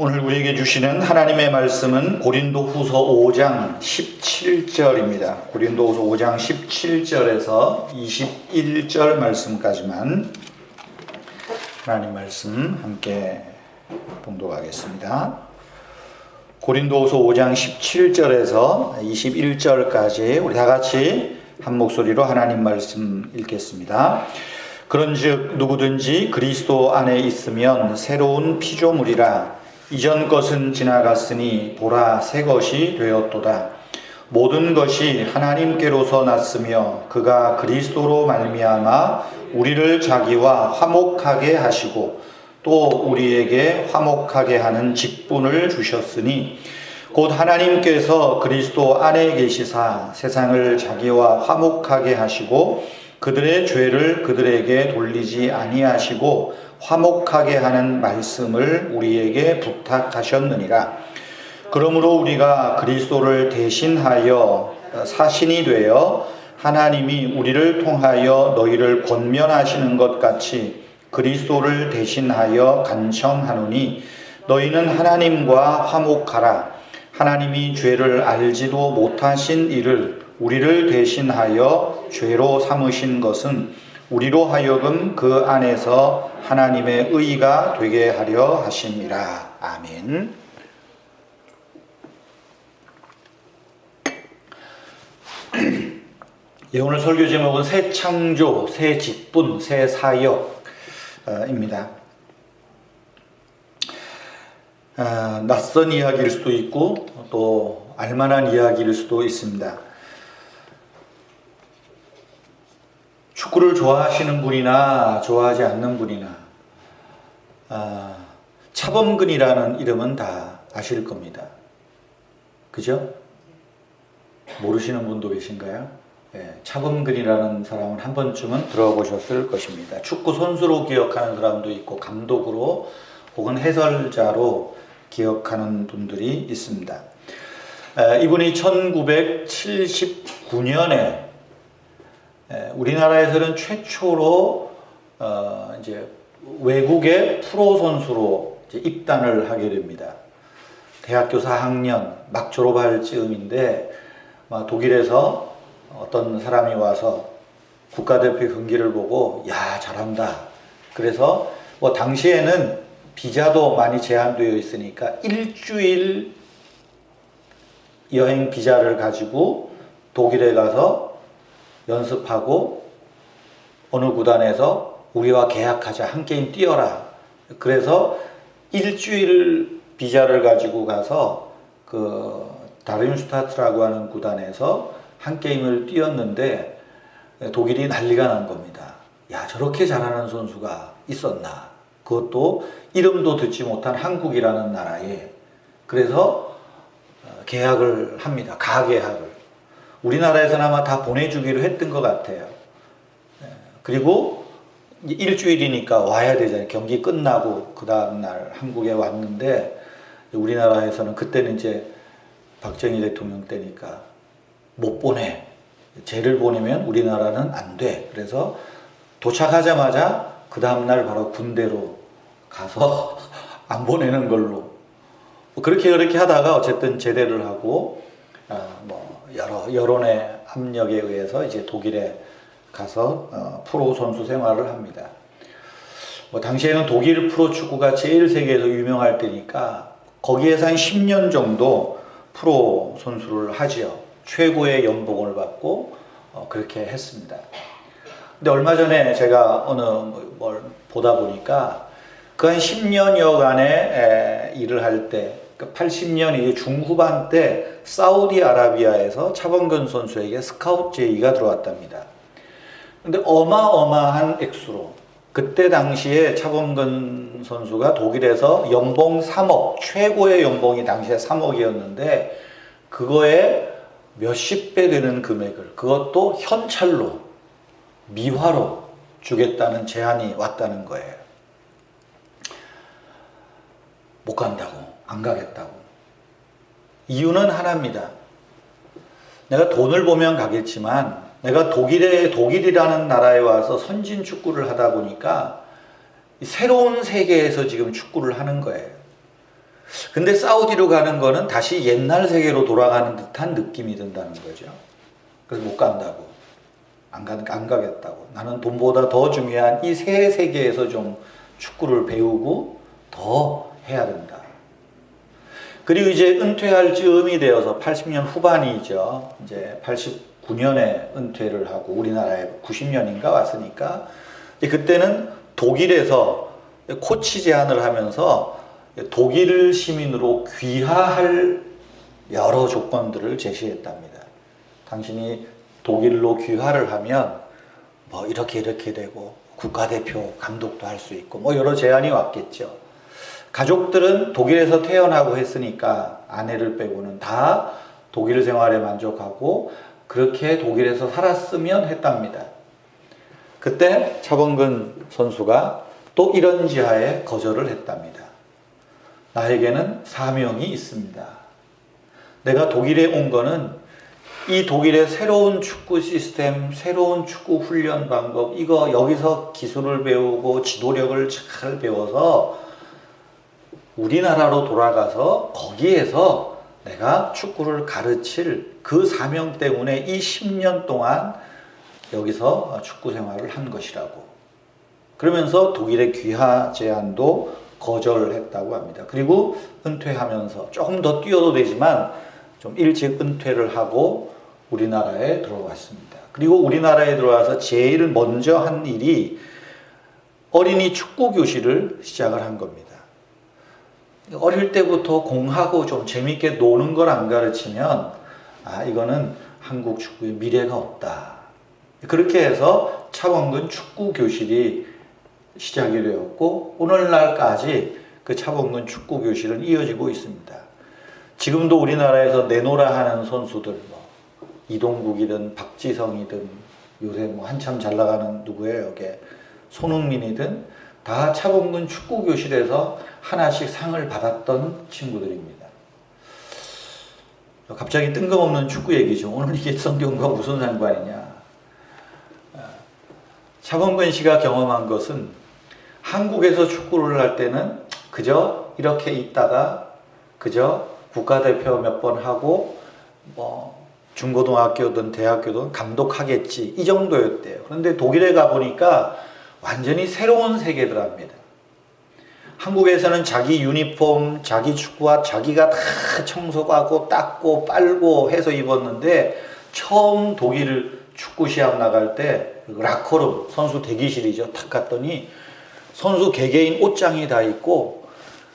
오늘 우리에게 주시는 하나님의 말씀은 고린도후서 5장 17절입니다. 고린도후서 5장 17절에서 21절 말씀까지만 하나님 말씀 함께 봉독하겠습니다. 고린도후서 5장 17절에서 21절까지 우리 다 같이 한 목소리로 하나님 말씀 읽겠습니다. 그런즉 누구든지 그리스도 안에 있으면 새로운 피조물이라. 이전 것은 지나갔으니 보라 새 것이 되었도다. 모든 것이 하나님께로서 났으며 그가 그리스도로 말미암아 우리를 자기와 화목하게 하시고 또 우리에게 화목하게 하는 직분을 주셨으니 곧 하나님께서 그리스도 안에 계시사 세상을 자기와 화목하게 하시고 그들의 죄를 그들에게 돌리지 아니하시고 화목하게 하는 말씀을 우리에게 부탁하셨느니라. 그러므로 우리가 그리스도를 대신하여 사신이 되어 하나님이 우리를 통하여 너희를 권면하시는 것 같이 그리스도를 대신하여 간청하노니 너희는 하나님과 화목하라. 하나님이 죄를 알지도 못하신 이를 우리를 대신하여 죄로 삼으신 것은 우리로 하여금 그 안에서 하나님의 의가 되게 하려 하심이라. 아멘. 예, 오늘 설교 제목은 새 창조, 새 직분, 새 사역입니다. 낯선 이야기일 수도 있고 또 알만한 이야기일 수도 있습니다. 축구를 좋아하시는 분이나 좋아하지 않는 분이나 차범근이라는 이름은 다 아실 겁니다. 그죠? 모르시는 분도 계신가요? 예, 차범근이라는 사람은 한 번쯤은 들어보셨을 것입니다. 축구 선수로 기억하는 사람도 있고 감독으로 혹은 해설자로 기억하는 분들이 있습니다. 이분이 1979년에 우리나라에서는 최초로 이제 외국의 프로 선수로 이제 입단을 하게 됩니다. 대학교 4학년 막 졸업할 즈음인데 독일에서 어떤 사람이 와서 국가대표 경기를 보고 야 잘한다. 그래서 당시에는 비자도 많이 제한되어 있으니까 일주일 여행 비자를 가지고 독일에 가서 연습하고 어느 구단에서 우리와 계약하자, 한 게임 뛰어라. 그래서 일주일 비자를 가지고 가서 그 다름슈타트라고 하는 구단에서 한 게임을 뛰었는데 독일이 난리가 난 겁니다. 야, 저렇게 잘하는 선수가 있었나? 그것도 이름도 듣지 못한 한국이라는 나라에. 그래서 계약을 합니다. 가계약을. 우리나라에서는 아마 다 보내주기로 했던 것 같아요. 그리고 일주일이니까 와야 되잖아요. 경기 끝나고 그 다음날 한국에 왔는데 우리나라에서는 그때는 이제 박정희 대통령 때니까 못 보내. 쟤를 보내면 우리나라는 안 돼. 그래서 도착하자마자 그 다음날 바로 군대로 가서 안 보내는 걸로. 그렇게 하다가 어쨌든 제대를 하고 여러 여론의 압력에 의해서 이제 독일에 가서 프로 선수 생활을 합니다. 당시에는 독일 프로 축구가 제일 세계에서 유명할 때니까 거기에서 한 10년 정도 프로 선수를 하지요. 최고의 연봉을 받고 그렇게 했습니다. 근데 얼마 전에 제가 어느 뭘 보다 보니까 그 한 10년여간의 일을 할 때 80년이 중후반 때 사우디아라비아에서 차범근 선수에게 스카우트 제의가 들어왔답니다. 근데 어마어마한 액수로 그때 당시에 차범근 선수가 독일에서 연봉 3억, 최고의 연봉이 당시에 3억이었는데 그거에 몇십 배 되는 금액을 그것도 현찰로 미화로 주겠다는 제안이 왔다는 거예요. 못 간다고. 안 가겠다고. 이유는 하나입니다. 내가 돈을 보면 가겠지만 내가 독일이라는 나라에 와서 선진 축구를 하다 보니까 새로운 세계에서 지금 축구를 하는 거예요. 근데 사우디로 가는 거는 다시 옛날 세계로 돌아가는 듯한 느낌이 든다는 거죠. 그래서 못 간다고. 안 가겠다고. 나는 돈보다 더 중요한 이 새 세계에서 좀 축구를 배우고 더 해야 된다. 그리고 이제 은퇴할 즈음이 되어서 80년 후반이죠. 이제 89년에 은퇴를 하고 우리나라에 90년인가 왔으니까 이제 그때는 독일에서 코치 제안을 하면서 독일 시민으로 귀화할 여러 조건들을 제시했답니다. 당신이 독일로 귀화를 하면 뭐 이렇게 되고 국가대표 감독도 할 수 있고 뭐 여러 제안이 왔겠죠. 가족들은 독일에서 태어나고 했으니까 아내를 빼고는 다 독일 생활에 만족하고 그렇게 독일에서 살았으면 했답니다. 그때 차범근 선수가 또 이런 지하에 거절을 했답니다. 나에게는 사명이 있습니다. 내가 독일에 온 거는 이 독일의 새로운 축구 시스템, 새로운 축구 훈련 방법, 이거 여기서 기술을 배우고 지도력을 잘 배워서 우리나라로 돌아가서 거기에서 내가 축구를 가르칠 그 사명 때문에 이 10년 동안 여기서 축구 생활을 한 것이라고. 그러면서 독일의 귀화 제안도 거절했다고 합니다. 그리고 은퇴하면서 조금 더 뛰어도 되지만 좀 일찍 은퇴를 하고 우리나라에 들어왔습니다. 그리고 우리나라에 들어와서 제일 먼저 한 일이 어린이 축구 교실을 시작을 한 겁니다. 어릴 때부터 공하고 좀 재밌게 노는 걸 안 가르치면 이거는 한국 축구의 미래가 없다. 그렇게 해서 차범근 축구 교실이 시작이 되었고 오늘날까지 그 차범근 축구 교실은 이어지고 있습니다. 지금도 우리나라에서 내노라 하는 선수들 뭐 이동국이든 박지성이든 요새 뭐 한참 잘 나가는 누구예요? 여기 손흥민이든 다 차범근 축구 교실에서 하나씩 상을 받았던 친구들입니다. 갑자기 뜬금없는 축구 얘기죠. 오늘 이게 성경과 무슨 상관이냐? 차범근 씨가 경험한 것은 한국에서 축구를 할 때는 그저 이렇게 있다가 그저 국가대표 몇 번 하고 뭐 중고등학교든 대학교든 감독하겠지 이 정도였대요. 그런데 독일에 가보니까 완전히 새로운 세계더랍니다. 한국에서는 자기 유니폼, 자기 축구화 자기가 다 청소하고 닦고 빨고 해서 입었는데 처음 독일 축구 시합 나갈 때 라커룸, 선수 대기실이죠. 탁 갔더니 선수 개개인 옷장이 다 있고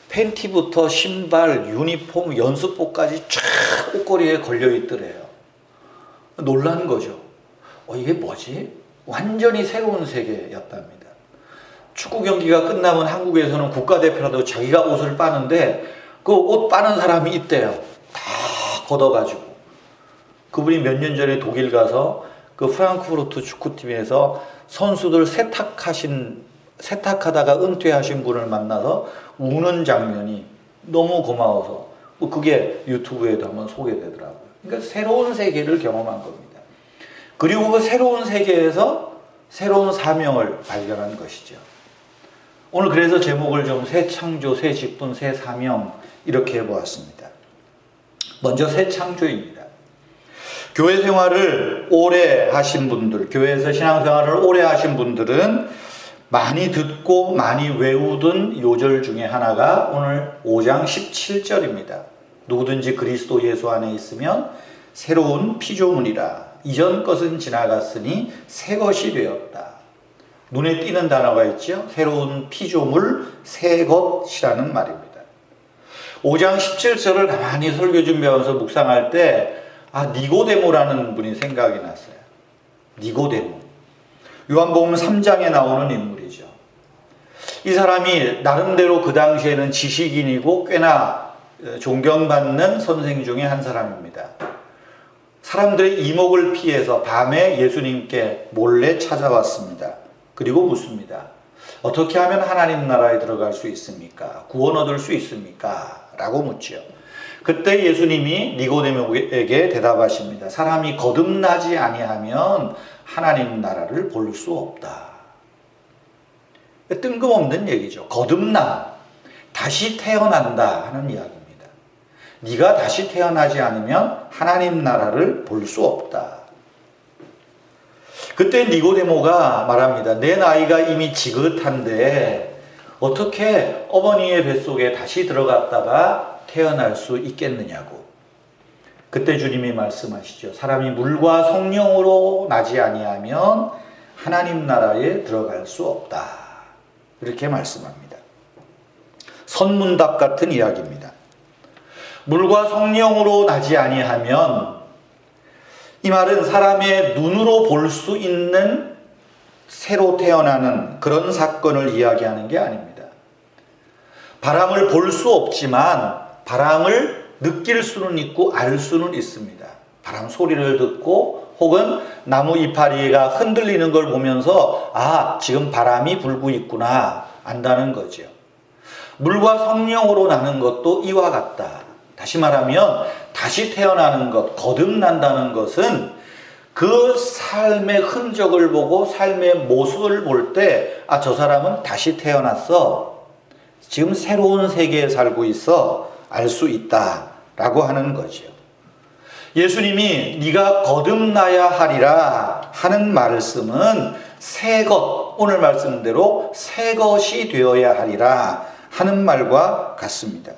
팬티부터 신발, 유니폼, 연습복까지 쫙 옷걸이에 걸려 있더래요. 놀란 거죠. 이게 뭐지? 완전히 새로운 세계였답니다. 축구 경기가 끝나면 한국에서는 국가대표라도 자기가 옷을 빠는데 그 옷 빠는 사람이 있대요. 다 걷어가지고. 그분이 몇 년 전에 독일 가서 그 프랑크푸르트 축구팀에서 선수들 세탁하다가 은퇴하신 분을 만나서 우는 장면이 너무 고마워서 그게 유튜브에도 한번 소개되더라고요. 그러니까 새로운 세계를 경험한 겁니다. 그리고 그 새로운 세계에서 새로운 사명을 발견한 것이죠. 오늘 그래서 제목을 좀 새 창조, 새 직분, 새 사명 이렇게 해보았습니다. 먼저 새 창조입니다. 교회 생활을 오래 하신 분들, 교회에서 신앙생활을 오래 하신 분들은 많이 듣고 많이 외우던 요절 중에 하나가 오늘 5장 17절입니다. 누구든지 그리스도 예수 안에 있으면 새로운 피조물이라. 이전 것은 지나갔으니 새 것이 되었다. 눈에 띄는 단어가 있죠. 새로운 피조물, 새 것이라는 말입니다. 5장 17절을 가만히 설교 준비하면서 묵상할 때 니고데모라는 분이 생각이 났어요. 니고데모. 요한복음 3장에 나오는 인물이죠. 이 사람이 나름대로 그 당시에는 지식인이고 꽤나 존경받는 선생 중에 한 사람입니다. 사람들의 이목을 피해서 밤에 예수님께 몰래 찾아왔습니다. 그리고 묻습니다. 어떻게 하면 하나님 나라에 들어갈 수 있습니까? 구원 얻을 수 있습니까? 라고 묻죠. 그때 예수님이 니고데모에게 대답하십니다. 사람이 거듭나지 아니하면 하나님 나라를 볼 수 없다. 뜬금없는 얘기죠. 거듭남. 다시 태어난다 하는 이야기입니다. 네가 다시 태어나지 않으면 하나님 나라를 볼 수 없다. 그때 니고데모가 말합니다. 내 나이가 이미 지긋한데 어떻게 어머니의 뱃속에 다시 들어갔다가 태어날 수 있겠느냐고. 그때 주님이 말씀하시죠. 사람이 물과 성령으로 나지 아니하면 하나님 나라에 들어갈 수 없다. 이렇게 말씀합니다. 선문답 같은 이야기입니다. 물과 성령으로 나지 아니하면, 이 말은 사람의 눈으로 볼 수 있는 새로 태어나는 그런 사건을 이야기하는 게 아닙니다. 바람을 볼 수 없지만 바람을 느낄 수는 있고 알 수는 있습니다. 바람 소리를 듣고 혹은 나무 이파리가 흔들리는 걸 보면서 아, 지금 바람이 불고 있구나 안다는 거죠. 물과 성령으로 나는 것도 이와 같다. 다시 말하면 다시 태어나는 것, 거듭난다는 것은 그 삶의 흔적을 보고 삶의 모습을 볼 때 아, 저 사람은 다시 태어났어. 지금 새로운 세계에 살고 있어. 알 수 있다라고 하는 거죠. 예수님이 네가 거듭나야 하리라 하는 말씀은 새 것, 오늘 말씀대로 새 것이 되어야 하리라 하는 말과 같습니다.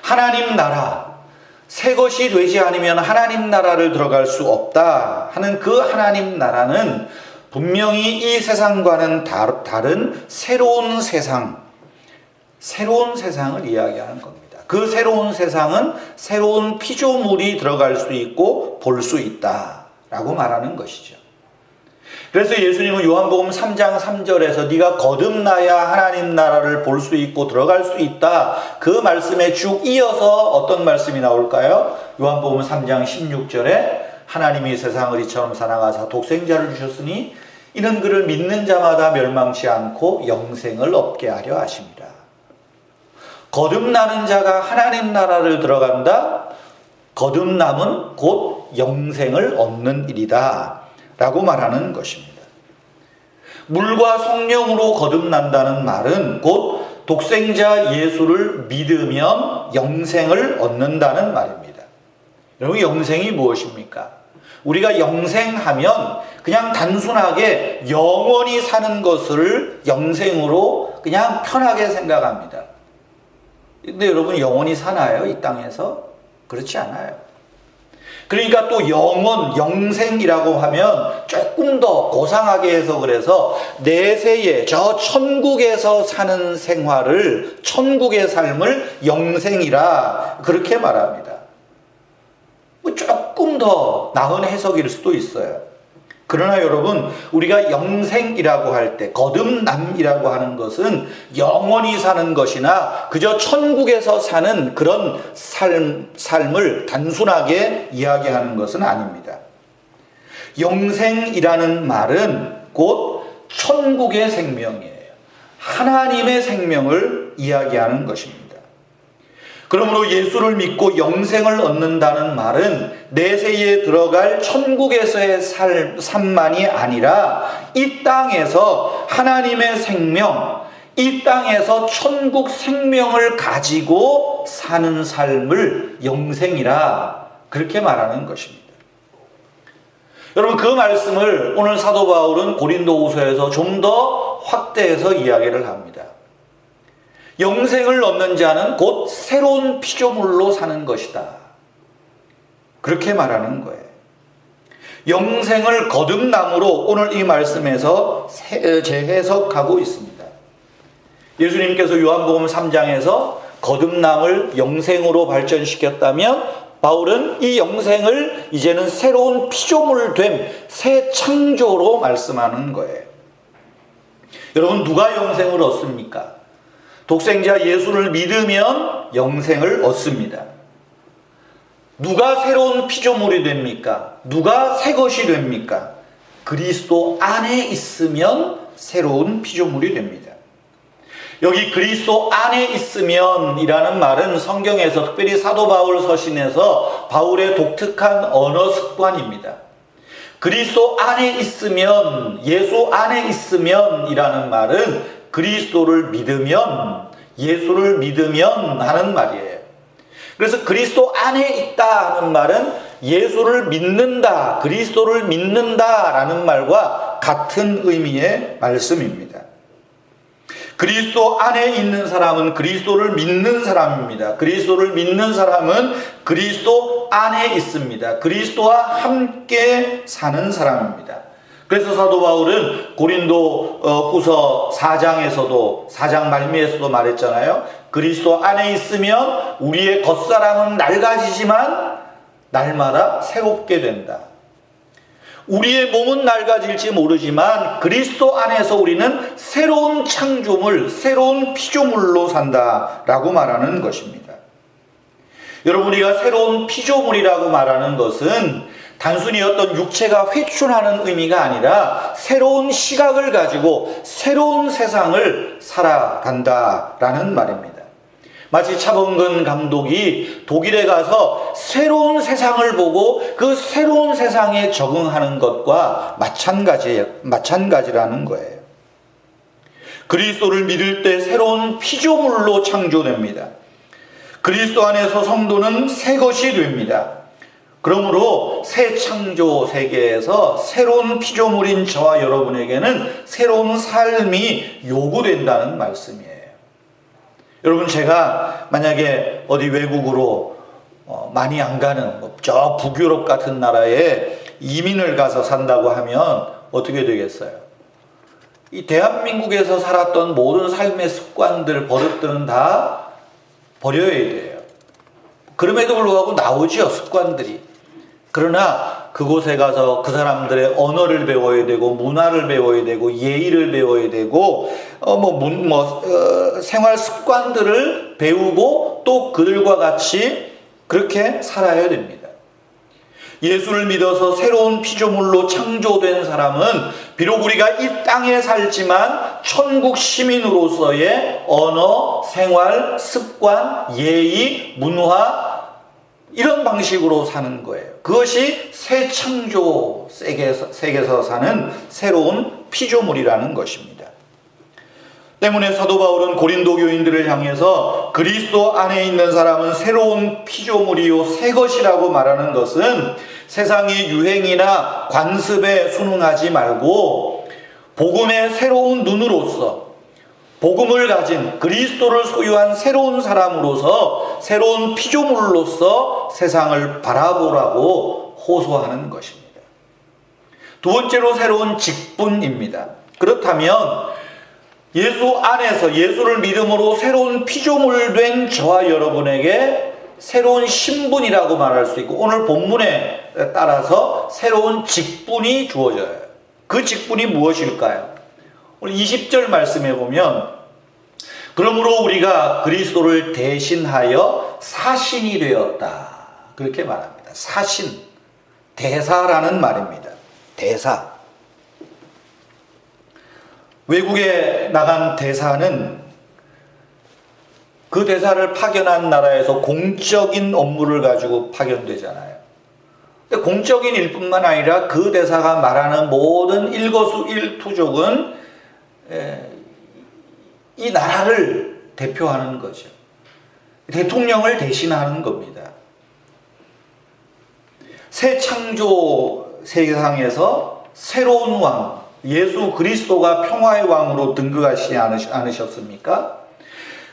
하나님 나라, 새 것이 되지 않으면 하나님 나라를 들어갈 수 없다 하는 그 하나님 나라는 분명히 이 세상과는 다른 새로운 세상을 이야기하는 겁니다. 그 새로운 세상은 새로운 피조물이 들어갈 수 있고 볼 수 있다라고 말하는 것이죠. 그래서 예수님은 요한복음 3장 3절에서 네가 거듭나야 하나님 나라를 볼 수 있고 들어갈 수 있다. 그 말씀에 쭉 이어서 어떤 말씀이 나올까요? 요한복음 3장 16절에 하나님이 세상을 이처럼 사랑하사 독생자를 주셨으니 이는 그를 믿는 자마다 멸망치 않고 영생을 얻게 하려 하십니다. 거듭나는 자가 하나님 나라를 들어간다. 거듭남은 곧 영생을 얻는 일이다 라고 말하는 것입니다. 물과 성령으로 거듭난다는 말은 곧 독생자 예수를 믿으면 영생을 얻는다는 말입니다. 여러분, 영생이 무엇입니까? 우리가 영생하면 그냥 단순하게 영원히 사는 것을 영생으로 그냥 편하게 생각합니다. 근데 여러분, 영원히 사나요? 이 땅에서? 그렇지 않아요. 그러니까 또 영원, 영생이라고 하면 조금 더 고상하게 해서 그래서 내세에 저 천국에서 사는 생활을, 천국의 삶을 영생이라 그렇게 말합니다. 조금 더 나은 해석일 수도 있어요. 그러나 여러분, 우리가 영생이라고 할 때, 거듭남이라고 하는 것은 영원히 사는 것이나 그저 천국에서 사는 그런 삶을 단순하게 이야기하는 것은 아닙니다. 영생이라는 말은 곧 천국의 생명이에요. 하나님의 생명을 이야기하는 것입니다. 그러므로 예수를 믿고 영생을 얻는다는 말은 내세에 들어갈 천국에서의 삶만이 아니라 이 땅에서 하나님의 생명, 이 땅에서 천국 생명을 가지고 사는 삶을 영생이라 그렇게 말하는 것입니다. 여러분, 그 말씀을 오늘 사도 바울은 고린도후서에서 좀 더 확대해서 이야기를 합니다. 영생을 얻는 자는 곧 새로운 피조물로 사는 것이다. 그렇게 말하는 거예요. 영생을 거듭남으로 오늘 이 말씀에서 재해석하고 있습니다. 예수님께서 요한복음 3장에서 거듭남을 영생으로 발전시켰다면 바울은 이 영생을 이제는 새로운 피조물 됨, 새 창조로 말씀하는 거예요. 여러분, 누가 영생을 얻습니까? 독생자 예수를 믿으면 영생을 얻습니다. 누가 새로운 피조물이 됩니까? 누가 새 것이 됩니까? 그리스도 안에 있으면 새로운 피조물이 됩니다. 여기 그리스도 안에 있으면 이라는 말은 성경에서 특별히 사도 바울 서신에서 바울의 독특한 언어 습관입니다. 그리스도 안에 있으면, 예수 안에 있으면 이라는 말은 그리스도를 믿으면 예수를 믿으면 하는 말이에요. 그래서 그리스도 안에 있다 하는 말은 예수를 믿는다, 그리스도를 믿는다라는 말과 같은 의미의 말씀입니다. 그리스도 안에 있는 사람은 그리스도를 믿는 사람입니다. 그리스도를 믿는 사람은 그리스도 안에 있습니다. 그리스도와 함께 사는 사람입니다. 그래서 사도 바울은 고린도 후서 4장에서도 4장 말미에서도 말했잖아요. 그리스도 안에 있으면 우리의 겉사람은 낡아지지만 날마다 새롭게 된다. 우리의 몸은 낡아질지 모르지만 그리스도 안에서 우리는 새로운 창조물, 새로운 피조물로 산다라고 말하는 것입니다. 여러분, 우리가 새로운 피조물이라고 말하는 것은 단순히 어떤 육체가 회춘하는 의미가 아니라 새로운 시각을 가지고 새로운 세상을 살아간다라는 말입니다. 마치 차범근 감독이 독일에 가서 새로운 세상을 보고 그 새로운 세상에 적응하는 것과 마찬가지라는 거예요. 그리스도를 믿을 때 새로운 피조물로 창조됩니다. 그리스도 안에서 성도는 새 것이 됩니다. 그러므로 새 창조 세계에서 새로운 피조물인 저와 여러분에게는 새로운 삶이 요구된다는 말씀이에요. 여러분, 제가 만약에 어디 외국으로 많이 안 가는 저 북유럽 같은 나라에 이민을 가서 산다고 하면 어떻게 되겠어요? 이 대한민국에서 살았던 모든 삶의 습관들, 버릇들은 다 버려야 돼요. 그럼에도 불구하고 나오지요, 습관들이. 그러나 그곳에 가서 그 사람들의 언어를 배워야 되고 문화를 배워야 되고 예의를 배워야 되고 생활 습관들을 배우고 또 그들과 같이 그렇게 살아야 됩니다. 예수를 믿어서 새로운 피조물로 창조된 사람은 비록 우리가 이 땅에 살지만 천국 시민으로서의 언어, 생활, 습관, 예의, 문화 이런 방식으로 사는 거예요. 그것이 새 창조 세계에서 사는 새로운 피조물이라는 것입니다. 때문에 사도 바울은 고린도 교인들을 향해서 그리스도 안에 있는 사람은 새로운 피조물이요 새 것이라고 말하는 것은 세상의 유행이나 관습에 순응하지 말고 복음의 새로운 눈으로서 복음을 가진 그리스도를 소유한 새로운 사람으로서 새로운 피조물로서 세상을 바라보라고 호소하는 것입니다. 두 번째로 새로운 직분입니다. 그렇다면 예수 안에서 예수를 믿음으로 새로운 피조물 된 저와 여러분에게 새로운 신분이라고 말할 수 있고 오늘 본문에 따라서 새로운 직분이 주어져요. 그 직분이 무엇일까요? 오늘 20절 말씀에 보면 그러므로 우리가 그리스도를 대신하여 사신이 되었다. 그렇게 말합니다. 사신, 대사라는 말입니다. 대사. 외국에 나간 대사는 그 대사를 파견한 나라에서 공적인 업무를 가지고 파견되잖아요. 근데 공적인 일뿐만 아니라 그 대사가 말하는 모든 일거수일투족은 이 나라를 대표하는 거죠. 대통령을 대신하는 겁니다. 새 창조 세상에서 새로운 왕, 예수 그리스도가 평화의 왕으로 등극하시지 않으셨습니까?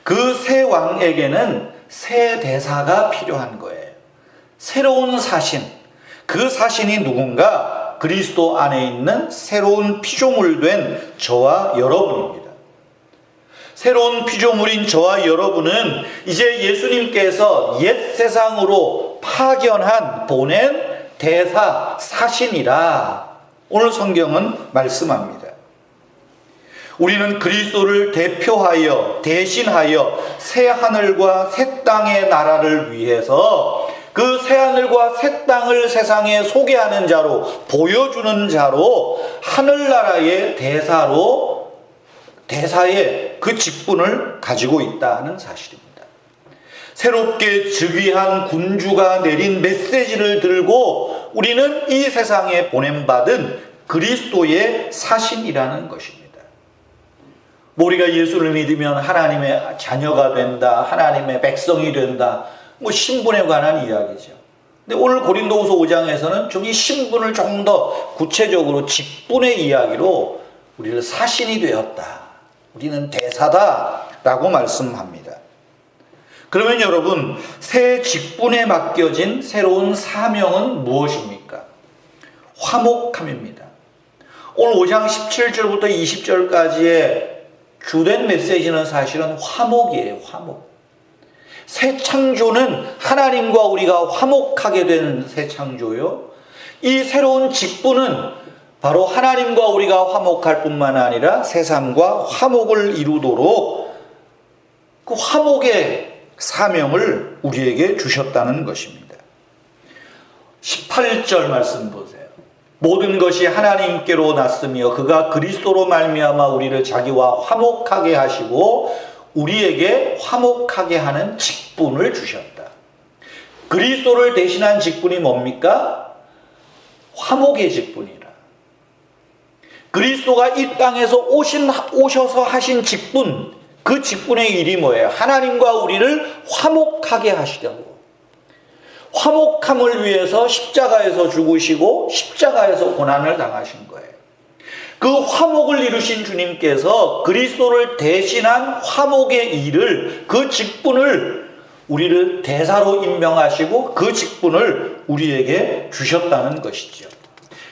그 새 왕에게는 새 대사가 필요한 거예요. 새로운 사신, 그 사신이 누군가? 그리스도 안에 있는 새로운 피조물 된 저와 여러분입니다. 새로운 피조물인 저와 여러분은 이제 예수님께서 옛 세상으로 보낸 대사, 사신이라 오늘 성경은 말씀합니다. 우리는 그리스도를 대표하여 대신하여 새 하늘과 새 땅의 나라를 위해서 그 새 하늘과 새 땅을 세상에 소개하는 자로 보여주는 자로 하늘나라의 대사의 그 직분을 가지고 있다는 사실입니다. 새롭게 즉위한 군주가 내린 메시지를 들고 우리는 이 세상에 보냄받은 그리스도의 사신이라는 것입니다. 우리가 예수를 믿으면 하나님의 자녀가 된다, 하나님의 백성이 된다, 뭐 신분에 관한 이야기죠. 근데 오늘 고린도후서 5장에서는 좀 이 신분을 조금 더 구체적으로 직분의 이야기로 우리를 사신이 되었다, 우리는 대사다라고 말씀합니다. 그러면 여러분, 새 직분에 맡겨진 새로운 사명은 무엇입니까? 화목함입니다. 오늘 5장 17절부터 20절까지의 주된 메시지는 사실은 화목이에요. 화목. 새 창조는 하나님과 우리가 화목하게 된 새 창조요. 이 새로운 직분은 바로 하나님과 우리가 화목할 뿐만 아니라 세상과 화목을 이루도록 그 화목의 사명을 우리에게 주셨다는 것입니다. 18절 말씀 보세요. 모든 것이 하나님께로 났으며 그가 그리스도로 말미암아 우리를 자기와 화목하게 하시고 우리에게 화목하게 하는 직분을 주셨다. 그리스도를 대신한 직분이 뭡니까? 화목의 직분이라. 그리스도가 이 땅에서 오셔서 하신 직분, 그 직분의 일이 뭐예요? 하나님과 우리를 화목하게 하시려고. 화목함을 위해서 십자가에서 죽으시고 십자가에서 고난을 당하신 거예요. 그 화목을 이루신 주님께서 그리스도를 대신한 화목의 일을, 그 직분을 우리를 대사로 임명하시고 그 직분을 우리에게 주셨다는 것이죠.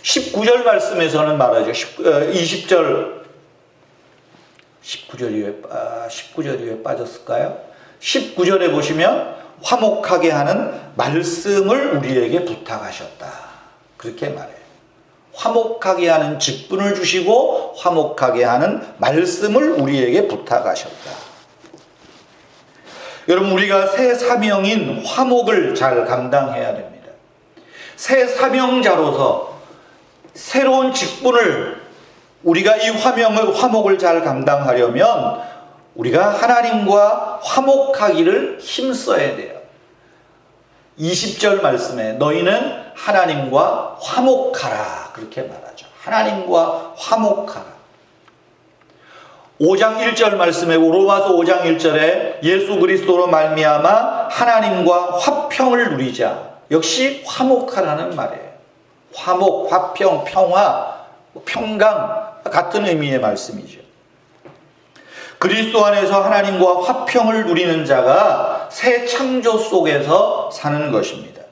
19절 말씀에서는 말하죠. 20절 19절 이후에 빠졌을까요? 19절에 보시면 화목하게 하는 말씀을 우리에게 부탁하셨다, 그렇게 말해요. 화목하게 하는 직분을 주시고 화목하게 하는 말씀을 우리에게 부탁하셨다. 여러분, 우리가 새 사명인 화목을 잘 감당해야 됩니다. 새 사명자로서 새로운 직분을, 우리가 이 화목을 잘 감당하려면 우리가 하나님과 화목하기를 힘써야 돼요. 20절 말씀에 너희는 하나님과 화목하라, 그렇게 말하죠. 하나님과 화목하라. 5장 1절 말씀에, 로마서 5장 1절에 예수 그리스도로 말미암아 하나님과 화평을 누리자, 역시 화목하라는 말이에요. 화목, 화평, 평화, 평강 같은 의미의 말씀이죠. 그리스도 안에서 하나님과 화평을 누리는 자가 새 창조 속에서 사는 것입니다.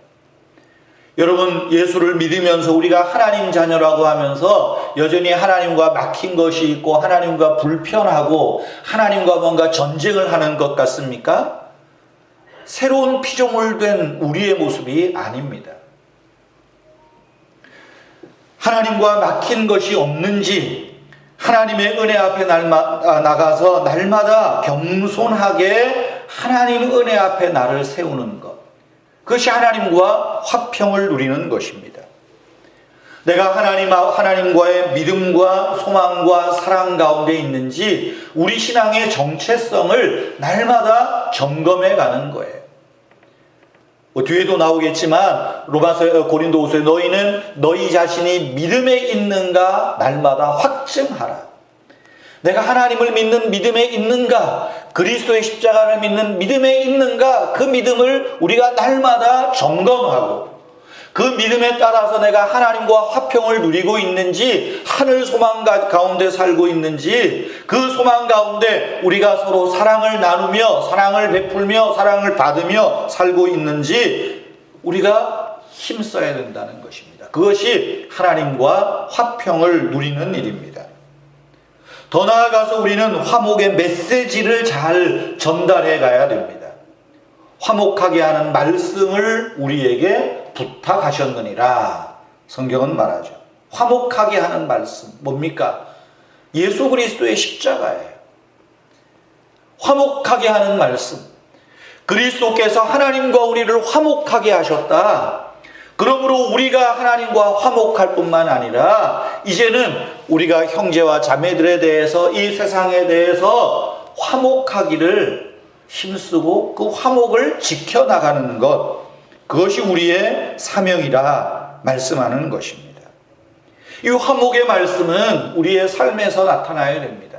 여러분, 예수를 믿으면서 우리가 하나님 자녀라고 하면서 여전히 하나님과 막힌 것이 있고 하나님과 불편하고 하나님과 뭔가 전쟁을 하는 것 같습니까? 새로운 피조물 된 우리의 모습이 아닙니다. 하나님과 막힌 것이 없는지, 하나님의 은혜 앞에 나가서 날마다 겸손하게 하나님 은혜 앞에 나를 세우는 것, 그것이 하나님과 화평을 누리는 것입니다. 내가 하나님과의 믿음과 소망과 사랑 가운데 있는지 우리 신앙의 정체성을 날마다 점검해 가는 거예요. 뒤에도 나오겠지만 고린도후서에 너희는 너희 자신이 믿음에 있는가 날마다 확증하라. 내가 하나님을 믿는 믿음에 있는가, 그리스도의 십자가를 믿는 믿음에 있는가, 그 믿음을 우리가 날마다 점검하고 그 믿음에 따라서 내가 하나님과 화평을 누리고 있는지, 하늘 소망 가운데 살고 있는지, 그 소망 가운데 우리가 서로 사랑을 나누며 사랑을 베풀며 사랑을 받으며 살고 있는지 우리가 힘써야 된다는 것입니다. 그것이 하나님과 화평을 누리는 일입니다. 더 나아가서 우리는 화목의 메시지를 잘 전달해 가야 됩니다. 화목하게 하는 말씀을 우리에게 부탁하셨느니라 성경은 말하죠. 화목하게 하는 말씀 뭡니까? 예수 그리스도의 십자가예요. 화목하게 하는 말씀, 그리스도께서 하나님과 우리를 화목하게 하셨다. 그러므로 우리가 하나님과 화목할 뿐만 아니라 이제는 우리가 형제와 자매들에 대해서, 이 세상에 대해서 화목하기를 힘쓰고 그 화목을 지켜나가는 것, 그것이 우리의 사명이라 말씀하는 것입니다. 이 화목의 말씀은 우리의 삶에서 나타나야 됩니다.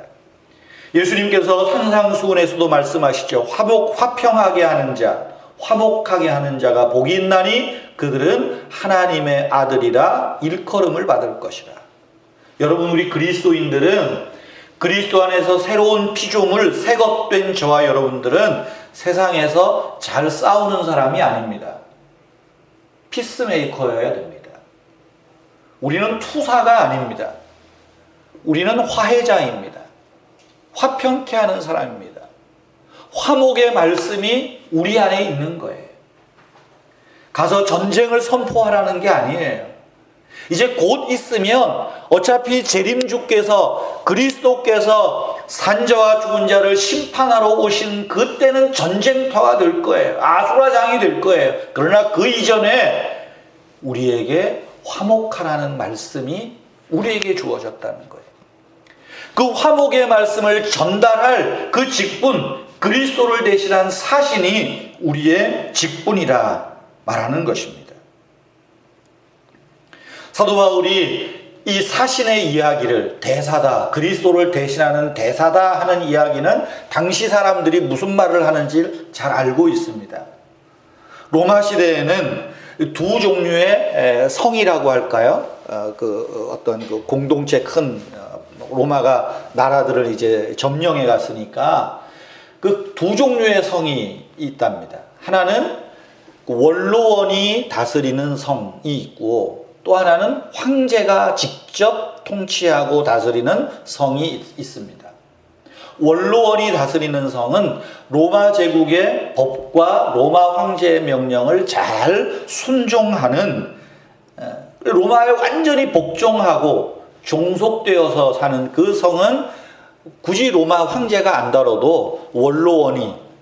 예수님께서 산상수훈에서도 말씀하시죠. 화평하게 하는 자, 화목하게 하는 자가 복이 있나니 그들은 하나님의 아들이라 일컬음을 받을 것이라. 여러분, 우리 그리스도인들은 그리스도 안에서 새로운 피조물, 새것된 저와 여러분들은 세상에서 잘 싸우는 사람이 아닙니다. 피스메이커여야 됩니다. 우리는 투사가 아닙니다. 우리는 화해자입니다. 화평케 하는 사람입니다. 화목의 말씀이 우리 안에 있는 거예요. 가서 전쟁을 선포하라는 게 아니에요. 이제 곧 있으면 어차피 재림주께서, 그리스도께서 산자와 죽은 자를 심판하러 오신 그때는 전쟁터가 될 거예요. 아수라장이 될 거예요. 그러나 그 이전에 우리에게 화목하라는 말씀이 우리에게 주어졌다는 거예요. 그 화목의 말씀을 전달할 그 직분, 그리스도를 대신한 사신이 우리의 직분이라 말하는 것입니다. 사도 바울이 이 사신의 이야기를, 대사다, 그리스도를 대신하는 대사다 하는 이야기는 당시 사람들이 무슨 말을 하는지 잘 알고 있습니다. 로마 시대에는 두 종류의 성이라고 할까요? 어떤 그 공동체 큰 로마가 나라들을 이제 점령해 갔으니까 그 두 종류의 성이 있답니다. 하나는 원로원이 다스리는 성이 있고, 또 하나는 황제가 직접 통치하고 다스리는 성이 있습니다. 원로원이 다스리는 성은 로마 제국의 법과 로마 황제의 명령을 잘 순종하는, 로마에 완전히 복종하고 종속되어서 사는 그 성은 굳이 로마 황제가 안 다뤄도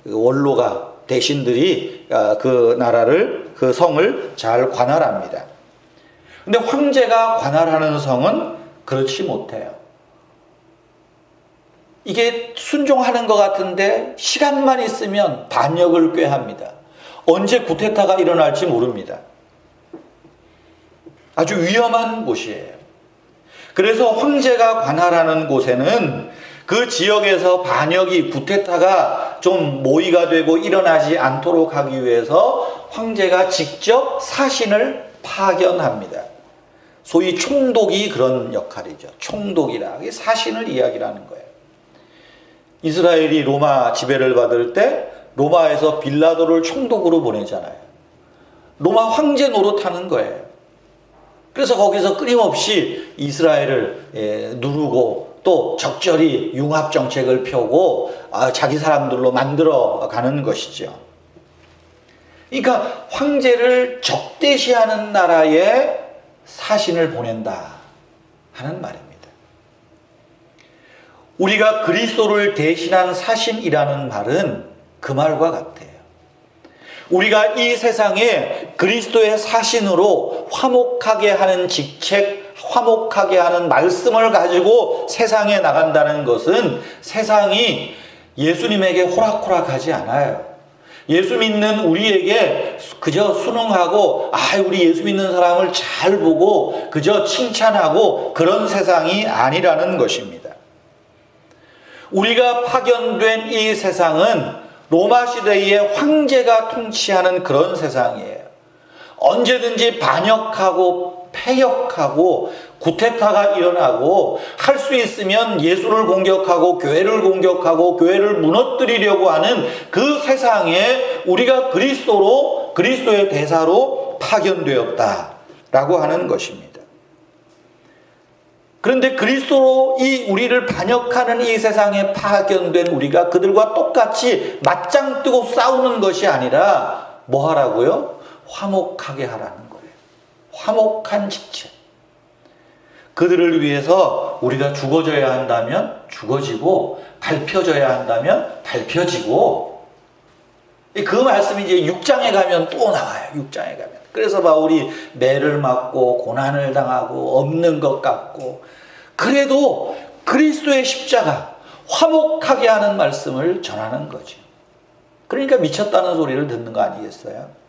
원로가 대신들이 그 나라를, 그 성을 잘 관할합니다. 근데 황제가 관할하는 성은 그렇지 못해요. 이게 순종하는 것 같은데 시간만 있으면 반역을 꾀합니다. 언제 쿠데타가 일어날지 모릅니다. 아주 위험한 곳이에요. 그래서 황제가 관할하는 곳에는 그 지역에서 반역이, 쿠데타가 좀 모의가 되고 일어나지 않도록 하기 위해서 황제가 직접 사신을 파견합니다. 소위 총독이 그런 역할이죠. 총독이라, 사신을 이야기하는 거예요. 이스라엘이 로마 지배를 받을 때 로마에서 빌라도를 총독으로 보내잖아요. 로마 황제 노릇하는 거예요. 그래서 거기서 끊임없이 이스라엘을 누르고 또 적절히 융합 정책을 펴고 자기 사람들로 만들어 가는 것이죠. 그러니까 황제를 적대시하는 나라에 사신을 보낸다 하는 말입니다. 우리가 그리스도를 대신한 사신이라는 말은 그 말과 같아요. 우리가 이 세상에 그리스도의 사신으로 화목하게 하는 직책, 화목하게 하는 말씀을 가지고 세상에 나간다는 것은 세상이 예수님에게 호락호락하지 않아요. 예수 믿는 우리에게 그저 순응하고, 우리 예수 믿는 사람을 잘 보고 그저 칭찬하고 그런 세상이 아니라는 것입니다. 우리가 파견된 이 세상은 로마 시대의 황제가 통치하는 그런 세상이에요. 언제든지 반역하고 패역하고 쿠데타가 일어나고, 할 수 있으면 예수를 공격하고 교회를 공격하고 교회를 무너뜨리려고 하는 그 세상에 우리가 그리스도의 대사로 파견되었다라고 하는 것입니다. 그런데 그리스도로 우리를 반역하는 이 세상에 파견된 우리가 그들과 똑같이 맞짱 뜨고 싸우는 것이 아니라 뭐 하라고요? 화목하게 하라는 거예요. 화목한 직책. 그들을 위해서 우리가 죽어져야 한다면 죽어지고, 밟혀져야 한다면 밟혀지고, 그 말씀이 이제 6장에 가면 또 나와요. 6장에 가면. 그래서 바울이 매를 맞고 고난을 당하고 없는 것 같고, 그래도 그리스도의 십자가, 화목하게 하는 말씀을 전하는 거죠. 그러니까 미쳤다는 소리를 듣는 거 아니겠어요?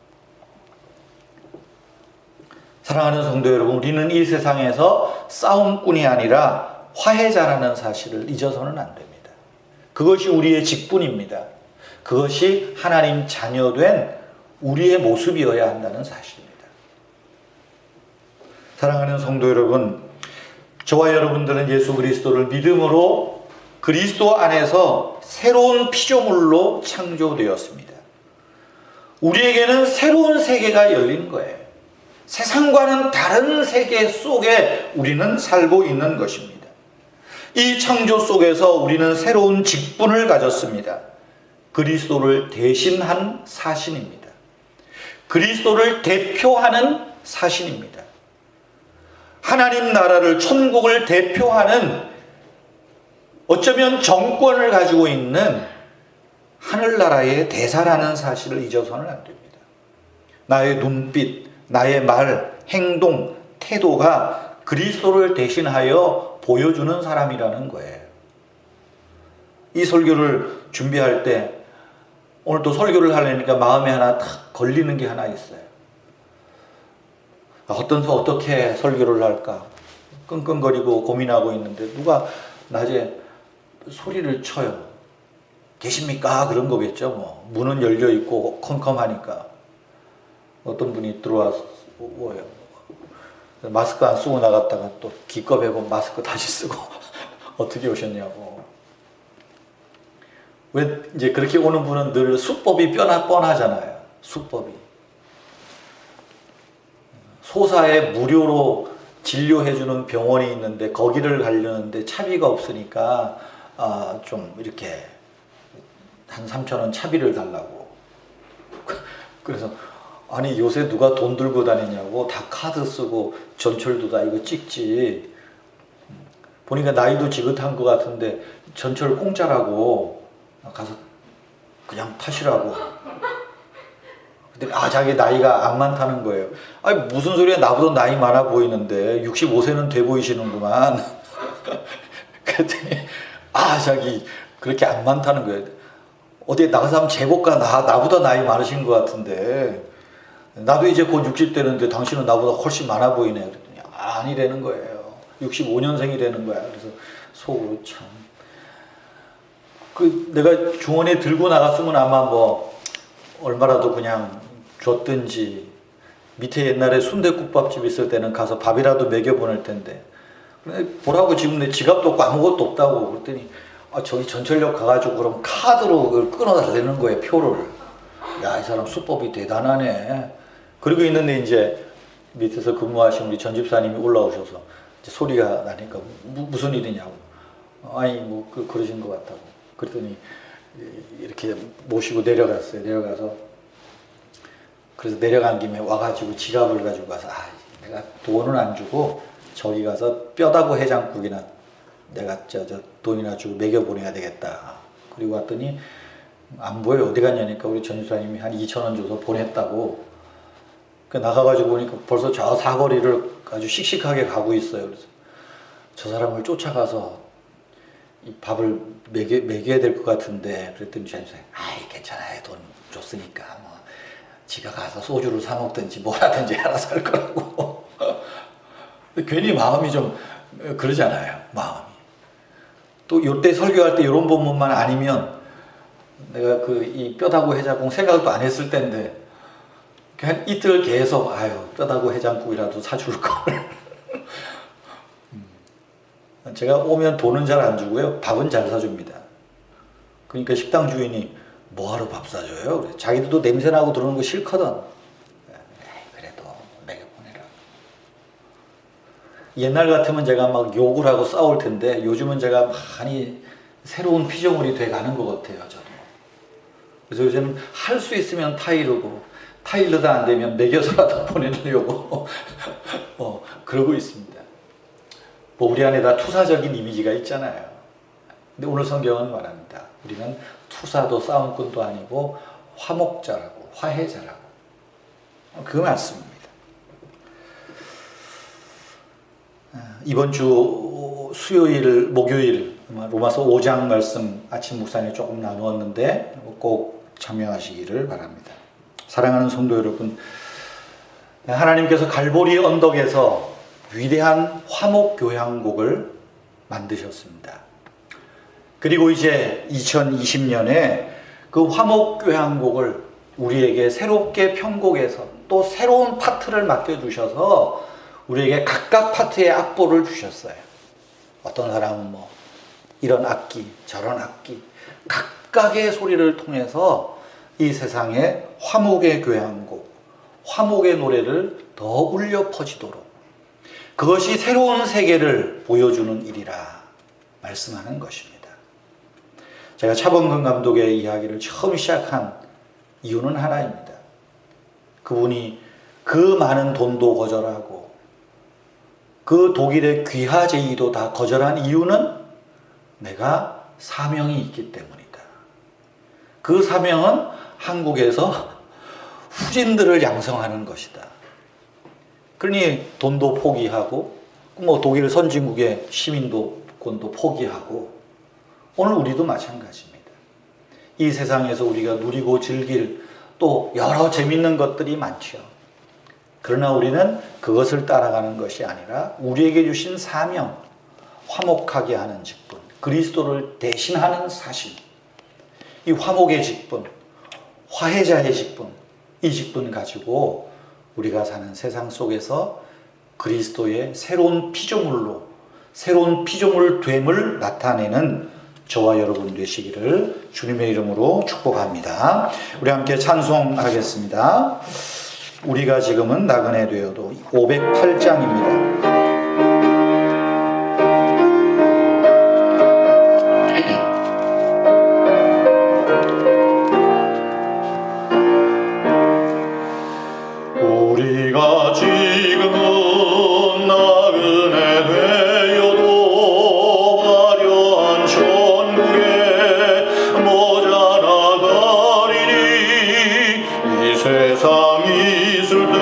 사랑하는 성도 여러분, 우리는 이 세상에서 싸움꾼이 아니라 화해자라는 사실을 잊어서는 안 됩니다. 그것이 우리의 직분입니다. 그것이 하나님 자녀된 우리의 모습이어야 한다는 사실입니다. 사랑하는 성도 여러분, 저와 여러분들은 예수 그리스도를 믿음으로 그리스도 안에서 새로운 피조물로 창조되었습니다. 우리에게는 새로운 세계가 열린 거예요. 세상과는 다른 세계 속에 우리는 살고 있는 것입니다. 이 창조 속에서 우리는 새로운 직분을 가졌습니다. 그리스도를 대신한 사신입니다. 그리스도를 대표하는 사신입니다. 하나님 나라를, 천국을 대표하는 어쩌면 정권을 가지고 있는 하늘나라의 대사라는 사실을 잊어서는 안 됩니다. 나의 눈빛, 나의 말, 행동, 태도가 그리스도를 대신하여 보여주는 사람이라는 거예요. 이 설교를 준비할 때 오늘 또 설교를 하려니까 마음에 하나 탁 걸리는 게 하나 있어요. 어떻게 설교를 할까 끙끙거리고 고민하고 있는데 누가 낮에 소리를 쳐요. 계십니까? 그런 거겠죠. 뭐 문은 열려 있고 컴컴하니까 어떤 분이 들어와서 뭐예요? 마스크 안 쓰고 나갔다가 또 기껏해고 마스크 다시 쓰고 어떻게 오셨냐고. 왜 이제 그렇게 오는 분은 늘 수법이 뻔하잖아요. 수법이. 소사에 무료로 진료해주는 병원이 있는데 거기를 가려는데 차비가 없으니까 좀 이렇게 한 3,000원 차비를 달라고. 그래서 아니 요새 누가 돈 들고 다니냐고. 다 카드 쓰고 전철도 다 이거 찍지. 보니까 나이도 지긋한 것 같은데 전철 공짜라고 가서 그냥 타시라고. 근데 자기 나이가 안 많다는 거예요. 아니 무슨 소리야, 나보다 나이 많아 보이는데 65세는 돼 보이시는구만. 그랬더니 자기 그렇게 안 많다는 거예요. 어디에 나가서 한번 재볼까? 나보다 나이 많으신 것 같은데 나도 이제 곧 60 되는데 당신은 나보다 훨씬 많아 보이네. 그랬더니 아니라는 거예요. 65년생이라는 거야. 그래서 속으로 참. 내가 주머니에 들고 나갔으면 아마 뭐 얼마라도 그냥 줬든지, 밑에 옛날에 순댓국밥집 있을 때는 가서 밥이라도 먹여 보낼 텐데. 보라고 지금 내 지갑도 없고 아무것도 없다고. 그랬더니 저기 전철역 가가지고 그럼 카드로 그걸 끊어달라는 거예요, 표를. 야, 이 사람 수법이 대단하네. 그러고 있는데 이제 밑에서 근무하신 우리 전집사님이 올라오셔서 이제 소리가 나니까 무슨 일이냐고. 아니 뭐 그러신 것 같다고. 그랬더니 이렇게 모시고 내려갔어요. 내려가서 그래서 내려간 김에 와가지고 지갑을 가지고 가서 내가 돈은 안 주고 저기 가서 뼈다구 해장국이나 내가 저 돈이나 주고 먹여보내야 되겠다. 그리고 왔더니 안 보여요. 어디 갔냐니까 우리 전주사님이 한 2,000원 줘서 보냈다고. 나가가지고 보니까 벌써 저 사거리를 아주 씩씩하게 가고 있어요. 그래서 저 사람을 쫓아가서 이 밥을 먹여야 될 것 같은데. 그랬더니 전주사님 괜찮아요. 돈 줬으니까 뭐 지가 가서 소주를 사 먹든지 뭐라든지 알아서 할 거라고. 괜히 마음이 좀 그러잖아요. 마음이. 또 이때 설교할 때 이런 본문만 아니면 내가 이 뼈다구 해장국 생각도 안 했을 텐데 한 이틀 계속 뼈다구 해장국이라도 사줄 걸. 제가 오면 돈은 잘 안 주고요, 밥은 잘 사줍니다. 그러니까 식당 주인이 뭐하러 밥 사줘요? 그래. 자기들도 냄새나고 들어오는 거 싫거든. 그래도 먹여보내라. 옛날 같으면 제가 막 욕을 하고 싸울 텐데 요즘은 제가 많이 새로운 피조물이 돼가는 것 같아요. 저도. 그래서 요새는 할 수 있으면 타일러도 안 되면 먹여서라도 보내려고 그러고 있습니다. 뭐 우리 안에 다 투사적인 이미지가 있잖아요. 근데 오늘 성경은 말합니다. 우리는 투사도 싸움꾼도 아니고 화목자라고, 화해자라고. 그거 맞습니다. 이번 주 수요일, 목요일 로마서 5장 말씀 아침 묵상에 조금 나누었는데 꼭 참여하시기를 바랍니다. 사랑하는 성도 여러분, 하나님께서 갈보리 언덕에서 위대한 화목교향곡을 만드셨습니다. 그리고 이제 2020년에 그 화목교향곡을 우리에게 새롭게 편곡해서 또 새로운 파트를 맡겨주셔서 우리에게 각각 파트의 악보를 주셨어요. 어떤 사람은 뭐 이런 악기, 저런 악기, 각각의 소리를 통해서 이 세상에 화목의 교향곡, 화목의 노래를 더 울려 퍼지도록 그것이 새로운 세계를 보여주는 일이라 말씀하는 것입니다. 제가 차범근 감독의 이야기를 처음 시작한 이유는 하나입니다. 그분이 그 많은 돈도 거절하고 그 독일의 귀화 제의도 다 거절한 이유는 내가 사명이 있기 때문이다. 그 사명은 한국에서 후진들을 양성하는 것이다. 그러니 돈도 포기하고 뭐 독일 선진국의 시민권도 포기하고 오늘 우리도 마찬가지입니다. 이 세상에서 우리가 누리고 즐길 또 여러 재밌는 것들이 많죠. 그러나 우리는 그것을 따라가는 것이 아니라 우리에게 주신 사명, 화목하게 하는 직분, 그리스도를 대신하는 사실, 이 화목의 직분, 화해자의 직분, 이 직분 가지고 우리가 사는 세상 속에서 그리스도의 새로운 피조물로 새로운 피조물 됨을 나타내는 저와 여러분 되시기를 주님의 이름으로 축복합니다. 우리 함께 찬송하겠습니다. 우리가 지금은 나그네 되어도 508장입니다. 우리가 지금은 나그네 되어도 화려한 천국에 모자라가리니 이 세상 있을 때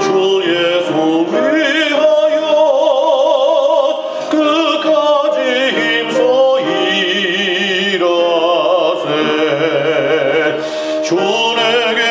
주 예수 위하여 끝까지 힘써 일하세. 주 내게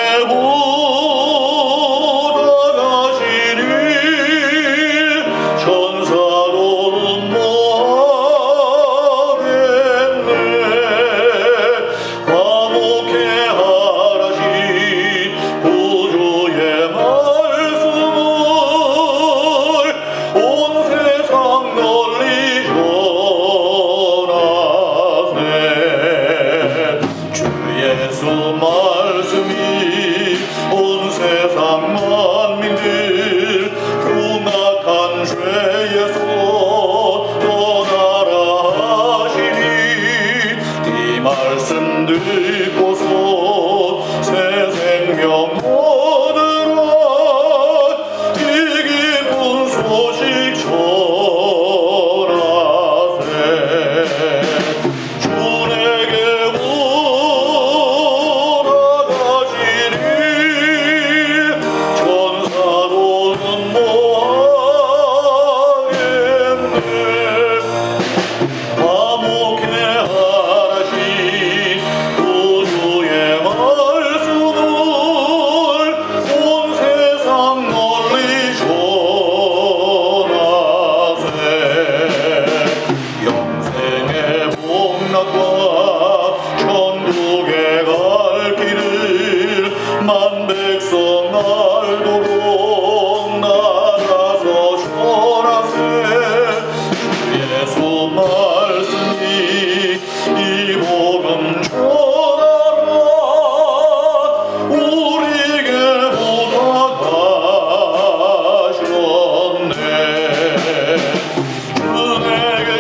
말씀 듣고서 새 생명 얻으라. 이 기쁜 소식 전하세. 주 내게 오라가시니 천사로는 뭐하겠네. 화목해 천국에 갈 길을 만 백성 알도록 나가서 전하세. 예수 말씀이 이 복음 전하라. 우리에게 부탁하셨네. 주 내게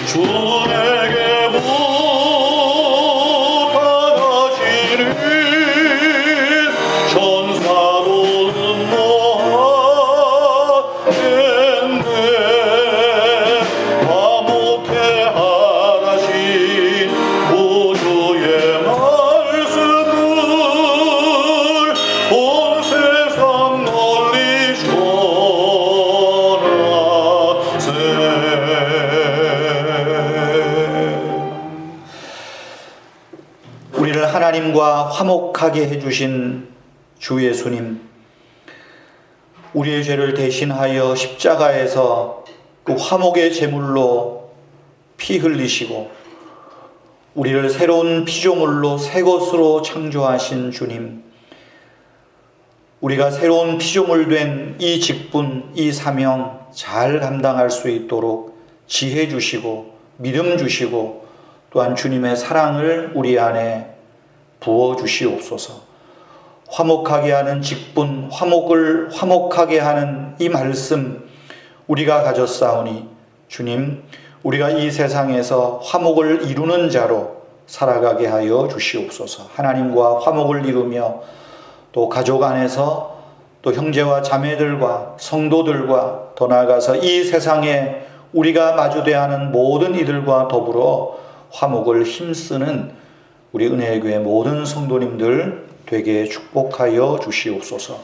주 내게 부탁하시니 천사로는 뭐하겠네. 화목해 하라신 구주의 말 우리와 화목하게 해주신 주 예수님, 우리의 죄를 대신하여 십자가에서 그 화목의 제물로 피 흘리시고 우리를 새로운 피조물로 새 것으로 창조하신 주님, 우리가 새로운 피조물 된 이 직분, 이 사명 잘 감당할 수 있도록 지혜 주시고 믿음 주시고 또한 주님의 사랑을 우리 안에 부어 주시옵소서. 화목하게 하는 직분, 화목을 화목하게 하는 이 말씀 우리가 가졌사오니 주님, 우리가 이 세상에서 화목을 이루는 자로 살아가게 하여 주시옵소서. 하나님과 화목을 이루며 또 가족 안에서 또 형제와 자매들과 성도들과 더 나아가서 이 세상에 우리가 마주대야 하는 모든 이들과 더불어 화목을 힘쓰는 우리 은혜의 교회 모든 성도님들 되게 축복하여 주시옵소서.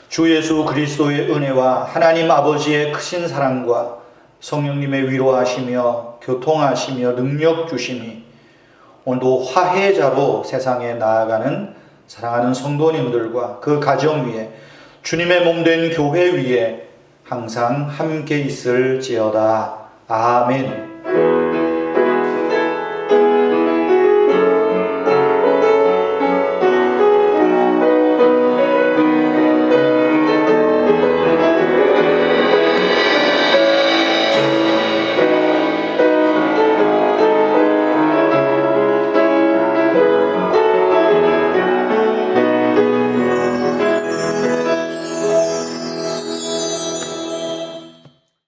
주 예수 그리스도의 은혜와 하나님 아버지의 크신 사랑과 성령님의 위로하시며 교통하시며 능력 주심이 오늘도 화해자로 세상에 나아가는 사랑하는 성도님들과 그 가정 위에 주님의 몸된 교회 위에 항상 함께 있을지어다. 아멘.